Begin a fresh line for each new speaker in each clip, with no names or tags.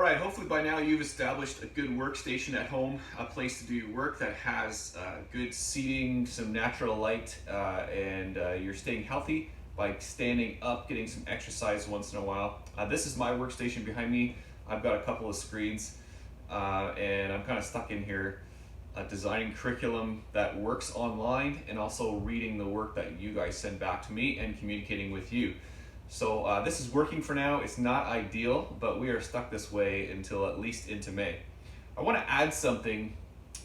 Alright, hopefully by now you've established a good workstation at home, a place to do your work that has good seating, some natural light, and you're staying healthy by standing up, getting some exercise once in a while. This is my workstation behind me. I've got a couple of screens, and I'm kind of stuck in here designing curriculum that works online and also reading the work that you guys send back to me and communicating with you. So this is working for now. It's not ideal, but we are stuck this way until at least into May. I want to add something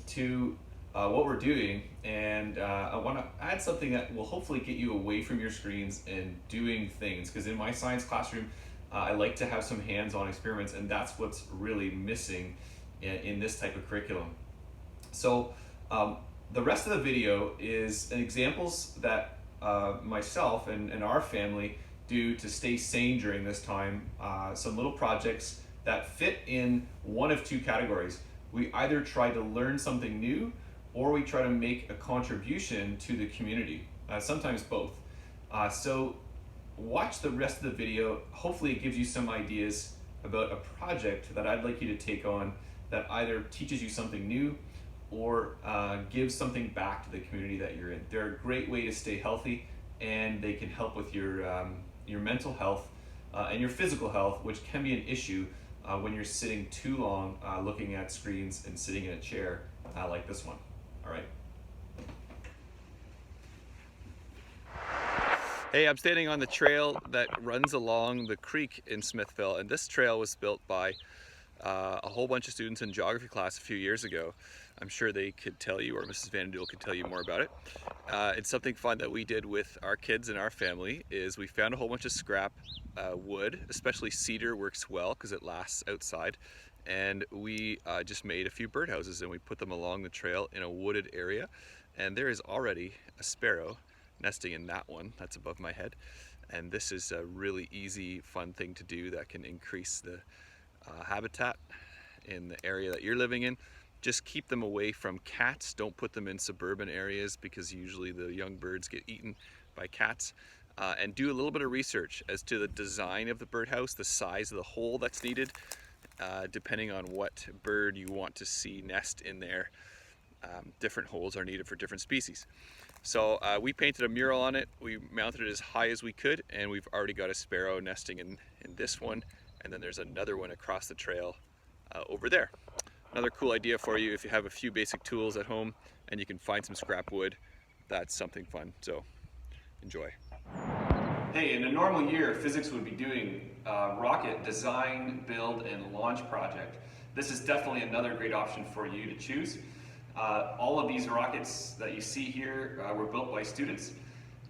to what we're doing, and I want to add something that will hopefully get you away from your screens and doing things, because in my science classroom I like to have some hands-on experiments, and that's what's really missing in this type of curriculum. So the rest of the video is examples that myself and our family do to stay sane during this time. Some little projects that fit in one of two categories. We either try to learn something new, or we try to make a contribution to the community, sometimes both. So watch the rest of the video. Hopefully it gives you some ideas about a project that I'd like you to take on that either teaches you something new or gives something back to the community that you're in. They're a great way to stay healthy, and they can help with your mental health and your physical health, which can be an issue when you're sitting too long looking at screens and sitting in a chair like this one. All right. Hey, I'm standing on the trail that runs along the creek in Smithville, and this trail was built by a whole bunch of students in geography class a few years ago. I'm sure they could tell you, or Mrs. Van Duel could tell you more about it. It's something fun that we did with our kids and our family is we found a whole bunch of scrap wood, especially cedar works well because it lasts outside, and we just made a few birdhouses and we put them along the trail in a wooded area, and there is already a sparrow nesting in that one that's above my head, and this is a really easy, fun thing to do that can increase the habitat in the area that you're living in. Just keep them away from cats. Don't put them in suburban areas because usually the young birds get eaten by cats. And do a little bit of research as to the design of the birdhouse, the size of the hole that's needed, depending on what bird you want to see nest in there. Different holes are needed for different species. So we painted a mural on it. We mounted it as high as we could, and we've already got a sparrow nesting in this one. And then there's another one across the trail over there. Another cool idea for you if you have a few basic tools at home and you can find some scrap wood, that's something fun. So enjoy. Hey, in a normal year, physics would be doing rocket design, build, and launch project. This is definitely another great option for you to choose. All of these rockets that you see here were built by students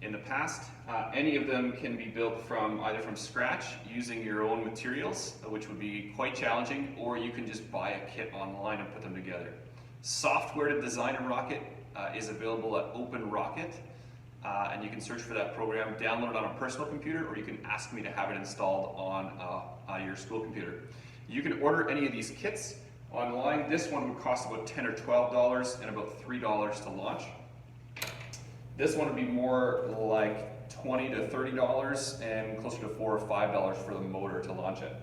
in the past. Any of them can be built either from scratch using your own materials, which would be quite challenging, or you can just buy a kit online and put them together. Software to design a rocket is available at Open Rocket, and you can search for that program, download it on a personal computer, or you can ask me to have it installed on your school computer. You can order any of these kits online. This one would cost about $10 or $12 and about $3 to launch. This one would be more like $20 to $30 and closer to $4 or $5 for the motor to launch it.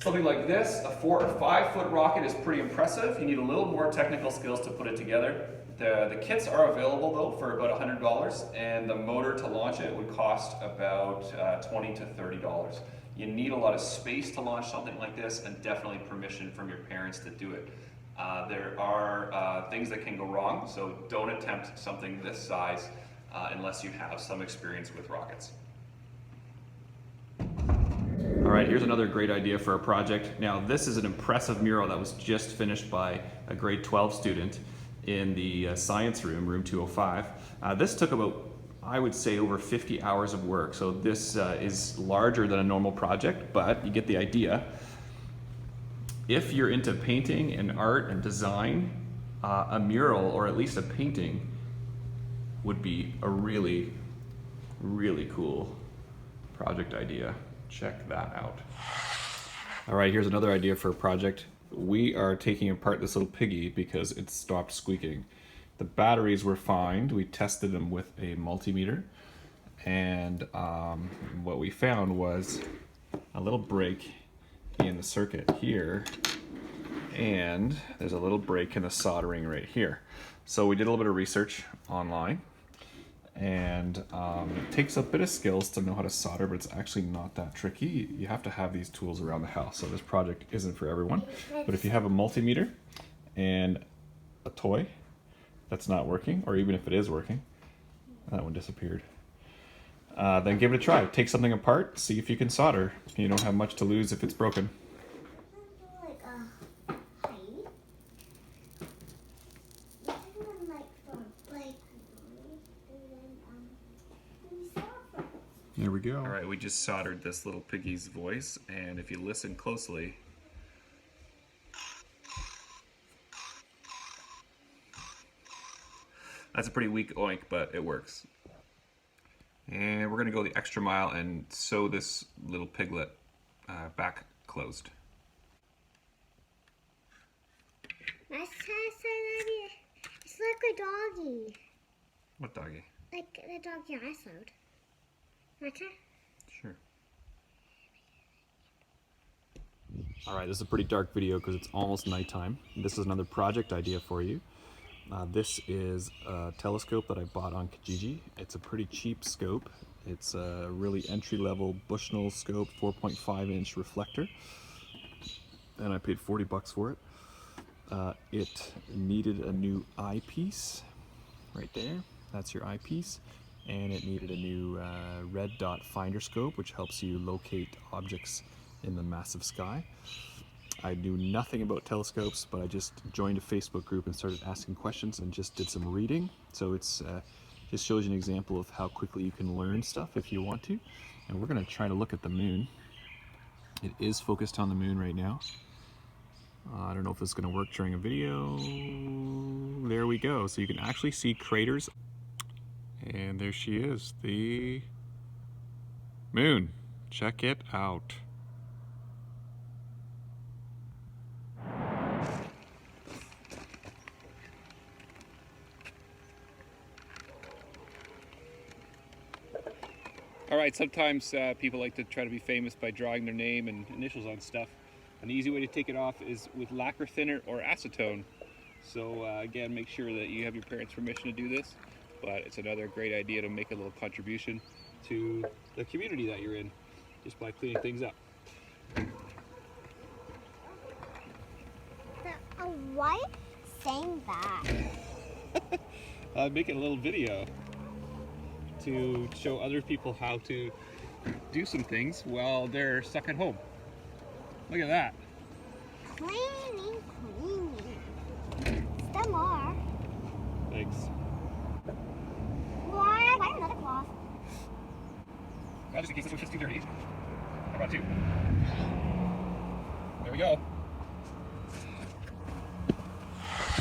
Something like this, a 4 or 5 foot rocket, is pretty impressive. You need a little more technical skills to put it together. The kits are available though for about $100, and the motor to launch it would cost about $20 to $30. You need a lot of space to launch something like this, and definitely permission from your parents to do it. There are things that can go wrong, so don't attempt something this size unless you have some experience with rockets. All right, here's another great idea for a project. Now, this is an impressive mural that was just finished by a grade 12 student in the science room, room 205. This took about, I would say, over 50 hours of work. So this is larger than a normal project, but you get the idea. If you're into painting and art and design, a mural or at least a painting would be a really, really cool project idea. Check that out. All right, here's another idea for a project. We are taking apart this little piggy because it stopped squeaking. The batteries were fine. We tested them with a multimeter, and what we found was a little break in in the circuit here, and there's a little break in the soldering right here. So we did a little bit of research online, and it takes a bit of skills to know how to solder, but it's actually not that tricky. You have to have these tools around the house, so this project isn't for everyone. But if you have a multimeter and a toy that's not working, or even if it is working, that one disappeared, then give it a try. Take something apart, see if you can solder. You don't have much to lose if it's broken. There we go. All right, we just soldered this little piggy's voice, and if you listen closely, that's a pretty weak oink, but it works. And we're gonna go the extra mile and sew this little piglet back closed.
It's like a doggy.
What doggy?
Like the doggy I sewed. Okay.
Sure. All right, this is a pretty dark video because it's almost nighttime. This is another project idea for you. This is a telescope that I bought on Kijiji. It's a pretty cheap scope. It's a really entry-level Bushnell scope, 4.5-inch reflector, and I paid 40 bucks for it. It needed a new eyepiece right there. That's your eyepiece. And it needed a new red dot finder scope, which helps you locate objects in the massive sky. I knew nothing about telescopes, but I just joined a Facebook group and started asking questions and just did some reading. So it's just shows you an example of how quickly you can learn stuff if you want to. And we're gonna try to look at the moon. It is focused on the moon right now. I don't know if this is gonna work during a video. There we go. So you can actually see craters. And there she is, the moon. Check it out.
All right, sometimes people like to try to be famous by drawing their name and initials on stuff. An easy way to take it off is with lacquer thinner or acetone. So again, make sure that you have your parents' permission to do this, but it's another great idea to make a little contribution to the community that you're in just by cleaning things up.
Why saying that?
Making a little video to show other people how to do some things while they're stuck at home. Look at that.
Cleaning. Still more.
Thanks.
Why another cloth?
Well, just in case this was just too dirty, I brought two. There we go.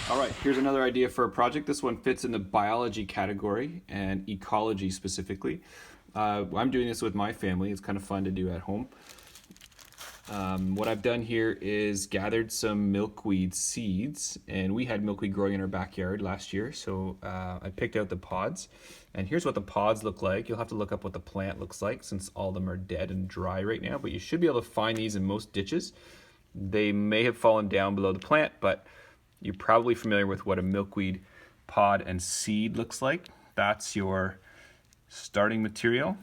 All right, here's another idea for a project. This one fits in the biology category and ecology specifically. I'm doing this with my family. It's kind of fun to do at home. What I've done here is gathered some milkweed seeds, and we had milkweed growing in our backyard last year, so I picked out the pods. And here's what the pods look like. You'll have to look up what the plant looks like since all of them are dead and dry right now, but you should be able to find these in most ditches. They may have fallen down below the plant, but you're probably familiar with what a milkweed pod and seed looks like. That's your starting material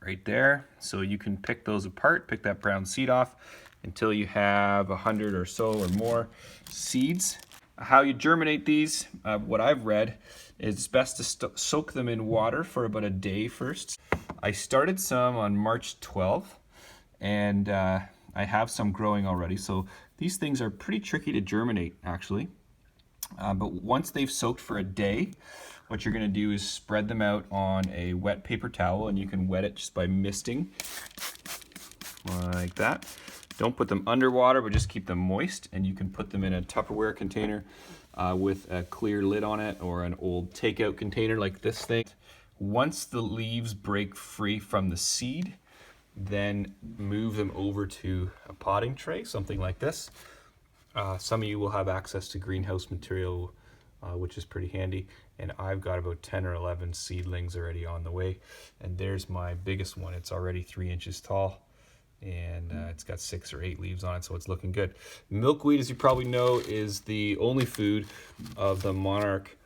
right there. So you can pick those apart, pick that brown seed off until you have 100 or so or more seeds. How you germinate these, what I've read, is it's best to soak them in water for about a day first. I started some on March 12th, and I have some growing already. So these things are pretty tricky to germinate, actually. But once they've soaked for a day, what you're gonna do is spread them out on a wet paper towel, and you can wet it just by misting, like that. Don't put them underwater, but just keep them moist, and you can put them in a Tupperware container with a clear lid on it, or an old takeout container like this thing. Once the leaves break free from the seed, then move them over to a potting tray, something like this. Some of you will have access to greenhouse material, which is pretty handy. And I've got about 10 or 11 seedlings already on the way. And there's my biggest one. It's already 3 inches tall.
and it's got 6 or 8 leaves on it, so it's looking good. Milkweed, as you probably know, is the only food of the monarch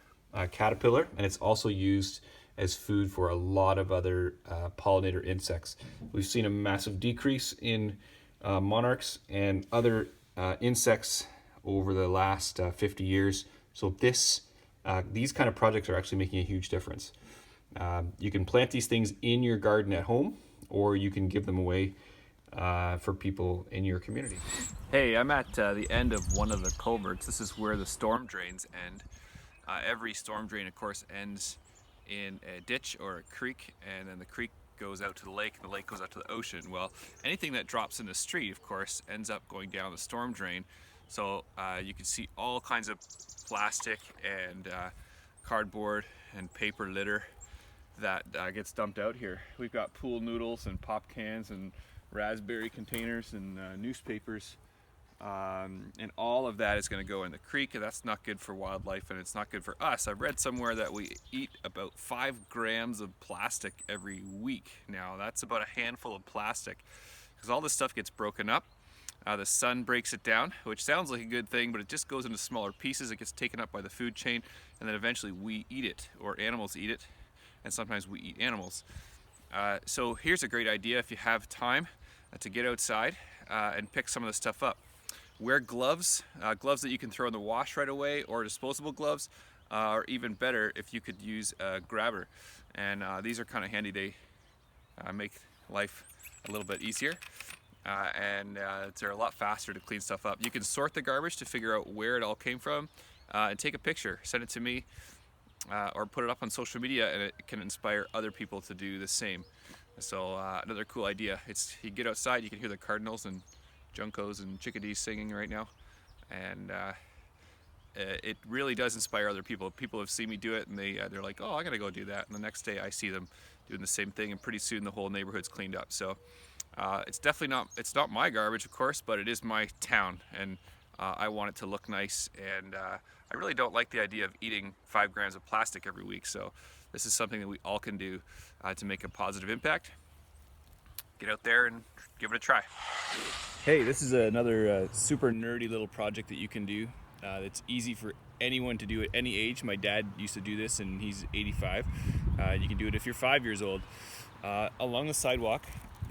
caterpillar, and it's also used as food for a lot of other pollinator insects. We've seen a massive decrease in monarchs and other insects over the last 50 years. So these kind of projects are actually making a huge difference. You can plant these things in your garden at home, or you can give them away for people in your community.
Hey, I'm at the end of one of the culverts. This is where the storm drains end. Every storm drain, of course, ends in a ditch or a creek, and then the creek goes out to the lake, and the lake goes out to the ocean. Well, anything that drops in the street, of course, ends up going down the storm drain. So you can see all kinds of plastic and cardboard and paper litter that gets dumped out here. We've got pool noodles and pop cans and raspberry containers and newspapers, and all of that is going to go in the creek, and that's not good for wildlife, and it's not good for us. I've read somewhere that we eat about 5 grams of plastic every week. Now that's about a handful of plastic, because all this stuff gets broken up. The sun breaks it down, which sounds like a good thing, but it just goes into smaller pieces. It gets taken up by the food chain, and then eventually we eat it, or animals eat it, and sometimes we eat animals. So here's a great idea if you have time to get outside and pick some of this stuff up. Wear gloves, gloves that you can throw in the wash right away, or disposable gloves, or even better if you could use a grabber. And these are kind of handy. They make life a little bit easier, and they're a lot faster to clean stuff up. You can sort the garbage to figure out where it all came from, and take a picture, send it to me, or put it up on social media, and it can inspire other people to do the same. So another cool idea. You get outside, you can hear the cardinals and juncos and chickadees singing right now, and it really does inspire other people. People have seen me do it, and they're like, oh, I gotta go do that, and the next day I see them doing the same thing, and pretty soon the whole neighborhood's cleaned up. So it's definitely not my garbage, of course, but it is my town, and I want it to look nice, and I really don't like the idea of eating 5 grams of plastic every week. So this is something that we all can do to make a positive impact. Get out there and give it a try. Hey, this is another super nerdy little project that you can do. It's easy for anyone to do at any age. My dad used to do this, and he's 85. You can do it if you're 5 years old. Along the sidewalk,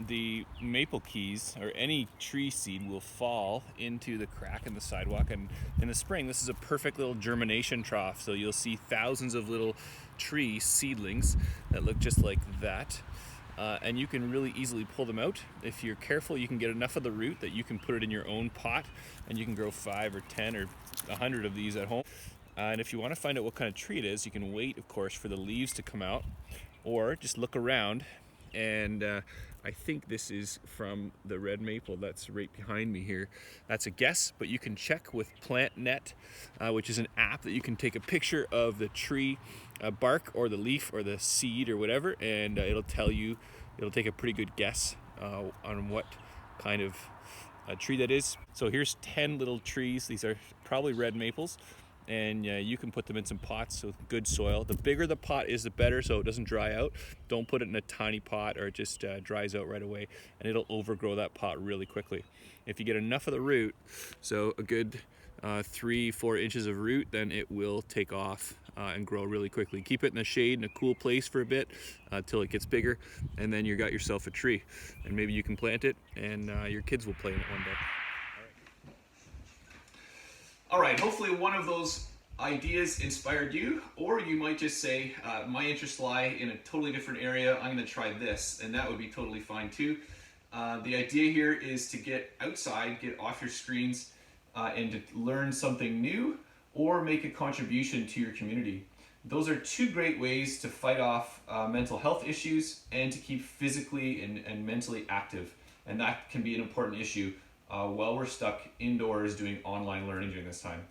the maple keys or any tree seed will fall into the crack in the sidewalk, and in the spring this is a perfect little germination trough. So you'll see thousands of little tree seedlings that look just like that. And you can really easily pull them out. If you're careful, you can get enough of the root that you can put it in your own pot, and you can grow 5 or 10 or 100 of these at home. And if you want to find out what kind of tree it is, you can wait, of course, for the leaves to come out, or just look around. And I think this is from the red maple that's right behind me here. That's a guess, but you can check with PlantNet, which is an app that you can take a picture of the tree bark or the leaf or the seed or whatever, and it'll take a pretty good guess on what kind of tree that is. So here's 10 little trees. These are probably red maples, and you can put them in some pots with good soil. The bigger the pot is, the better, so it doesn't dry out. Don't put it in a tiny pot, or it just dries out right away, and it'll overgrow that pot really quickly. If you get enough of the root, so a good 3-4 inches of root, then it will take off and grow really quickly. Keep it in the shade in a cool place for a bit till it gets bigger, and then you got yourself a tree, and maybe you can plant it, and your kids will play in it one day. All right, hopefully one of those ideas inspired you, or you might just say, my interests lie in a totally different area, I'm gonna try this, and that would be totally fine too. The idea here is to get outside, get off your screens, and to learn something new or make a contribution to your community. Those are 2 great ways to fight off mental health issues and to keep physically and mentally active. And that can be an important issue while we're stuck indoors doing online learning during this time.